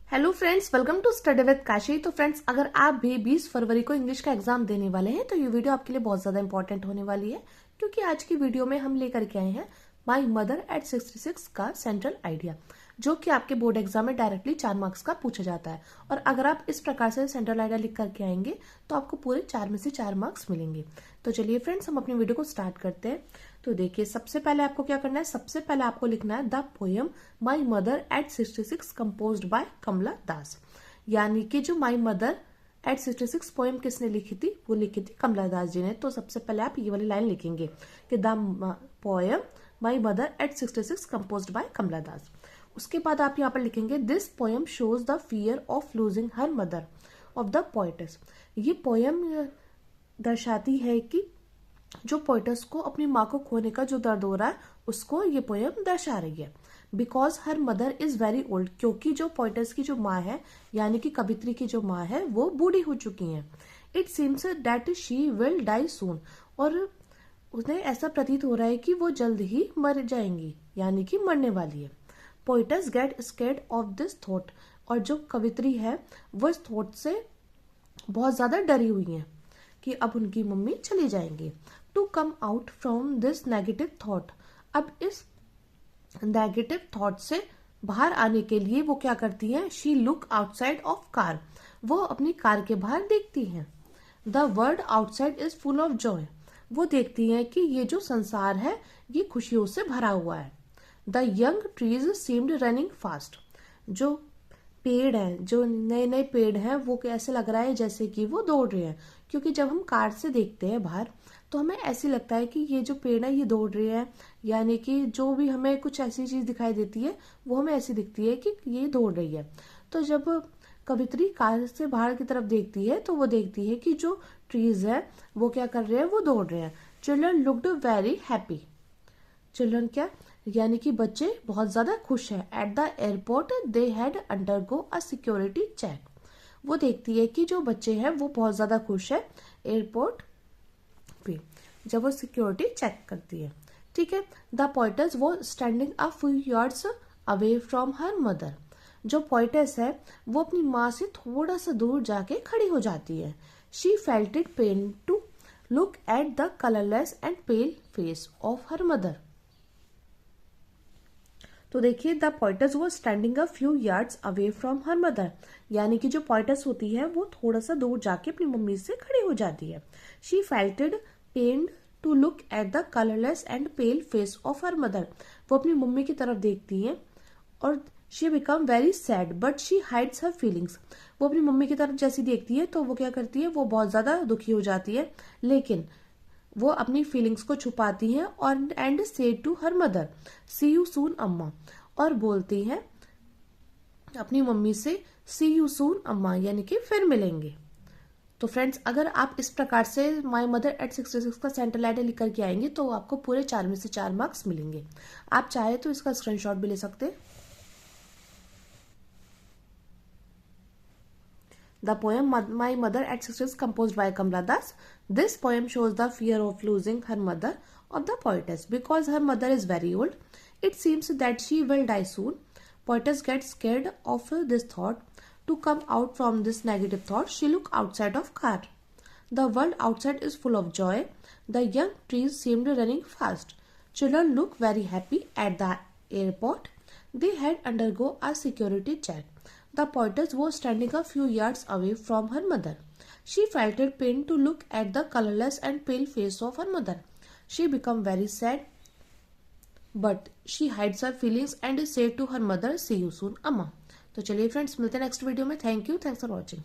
Hello friends, welcome to study with Kashi. तो friends, अगर आप भी 20 फरवरी को इंग्लिश का एग्जाम देने वाले हैं तो ये वीडियो आपके लिए बहुत ज्यादा इंपॉर्टेंट होने वाली है, क्योंकि आज की वीडियो में हम लेकर के आए हैं माई मदर एट 66 का सेंट्रल आइडिया, जो कि आपके बोर्ड एग्जाम में डायरेक्टली 4 मार्क्स का पूछा जाता है। और अगर आप इस प्रकार से सेंट्रल आइडिया लिख करके आएंगे तो आपको पूरे 4 में से 4 मार्क्स मिलेंगे। तो चलिए फ्रेंड्स, हम अपनी वीडियो को स्टार्ट करते हैं। तो देखिए, सबसे पहले आपको क्या करना है, सबसे पहले आपको लिखना है the poem my mother at 66 composed by Kamala Das. यानी कि जो माई मदर एट 66 पोएम किसने लिखी थी, वो लिखी थी कमला दास जी ने। तो सबसे पहले आप ये वाली लाइन लिखेंगे कि the poem my mother at 66 composed by Kamala Das. उसके बाद आप यहाँ पर लिखेंगे this poem shows the fear of losing her mother of the poetess. ये पोएम दर्शाती है कि जो पोएटस को अपनी माँ को खोने का जो दर्द हो रहा है उसको ये पोएम दर्शा रही है। Because her mother is very old, क्योंकि जो पोएटस की जो माँ है यानी कि कवित्री की जो माँ है वो बूढ़ी हो चुकी है। It seems that she will die soon, और उन्हें ऐसा प्रतीत हो रहा है कि वो जल्द ही मर जाएंगी, यानी कि मरने वाली है। Poets get scared of this thought, और जो कवित्री है वो इस थॉट से बहुत ज्यादा डरी हुई है कि अब उनकी मम्मी चली जाएंगी। To come out from this negative thought, अब इस नेगेटिव थॉट से बाहर आने के लिए वो क्या करती है, she look outside of car, वो अपनी कार के बाहर देखती हैं। The world outside is full of Joy, वो देखती हैं कि ये जो संसार है ये खुशियों से भरा हुआ है। The young trees seemed running fast, जो पेड़ हैं, जो नए नए पेड़ हैं, वो ऐसे लग रहा है जैसे कि वो दौड़ रहे हैं। क्योंकि जब हम कार से देखते हैं बाहर तो हमें ऐसे लगता है कि ये जो पेड़ है ये दौड़ रहे हैं, यानी कि जो भी हमें कुछ ऐसी चीज दिखाई देती है वो हमें ऐसी दिखती है कि ये दौड़ रही है। तो जब कवित्री कार से बाहर की तरफ देखती है तो वो देखती है कि जो ट्रीज है वो क्या कर रहे हैं, वो दौड़ रहे हैं। Children looked very happy, children क्या, यानी कि बच्चे बहुत ज्यादा खुश हैं। At the airport they had undergo a security check, वो देखती है कि जो बच्चे हैं वो बहुत ज्यादा खुश है एयरपोर्ट पे जब वो सिक्योरिटी चेक करती है। ठीक है। द पोएटस वो standing a few yards away from her mother, जो पोएटस है वो अपनी माँ से थोड़ा सा दूर जाके खड़ी हो जाती है। She felt it pain to look at the colourless and pale face of her mother. तो देखिए, द पोएटस वो standing a few yards away from her mother, यानी कि जो पोएटस होती है वो थोड़ा सा दूर जाके अपनी मम्मी से खड़ी हो जाती है। She felted pained to look at the colourless and pale face of her mother, वो अपनी मम्मी की तरफ देखती है और she become very sad but she hides her feelings, वो अपनी मम्मी की तरफ जैसी देखती है तो वो क्या करती है, वो बहुत ज्यादा दुखी हो जाती है, लेकिन वो अपनी फीलिंग्स को छुपाती हैं और and say to her mother see you soon अम्मा, और बोलती हैं अपनी मम्मी से सी यू सून अम्मा, यानी कि फिर मिलेंगे। तो फ्रेंड्स, अगर आप इस प्रकार से माई मदर एट 66 का सेंट्रल आइडिया लिख करके आएंगे तो आपको पूरे 4 में से 4 मार्क्स मिलेंगे। आप चाहे तो इसका स्क्रीनशॉट भी ले सकते हैं। The poem My Mother at 66 composed by Kamla Das. This poem shows the fear of losing her mother of the poetess. Because her mother is very old, it seems that she will die soon. Poetess gets scared of this thought. To come out from this negative thought, she look outside of car. The world outside is full of joy. The young trees seemed running fast. Children look very happy at the airport. They had undergo a security check. The poetess was standing a few yards away from her mother. She felt it pain to look at the colorless and pale face of her mother. She became very sad, but she hides her feelings and said to her mother, "See you soon, Amma." तो चलिए friends, मिलते हैं next video में। Thank you, thanks for watching.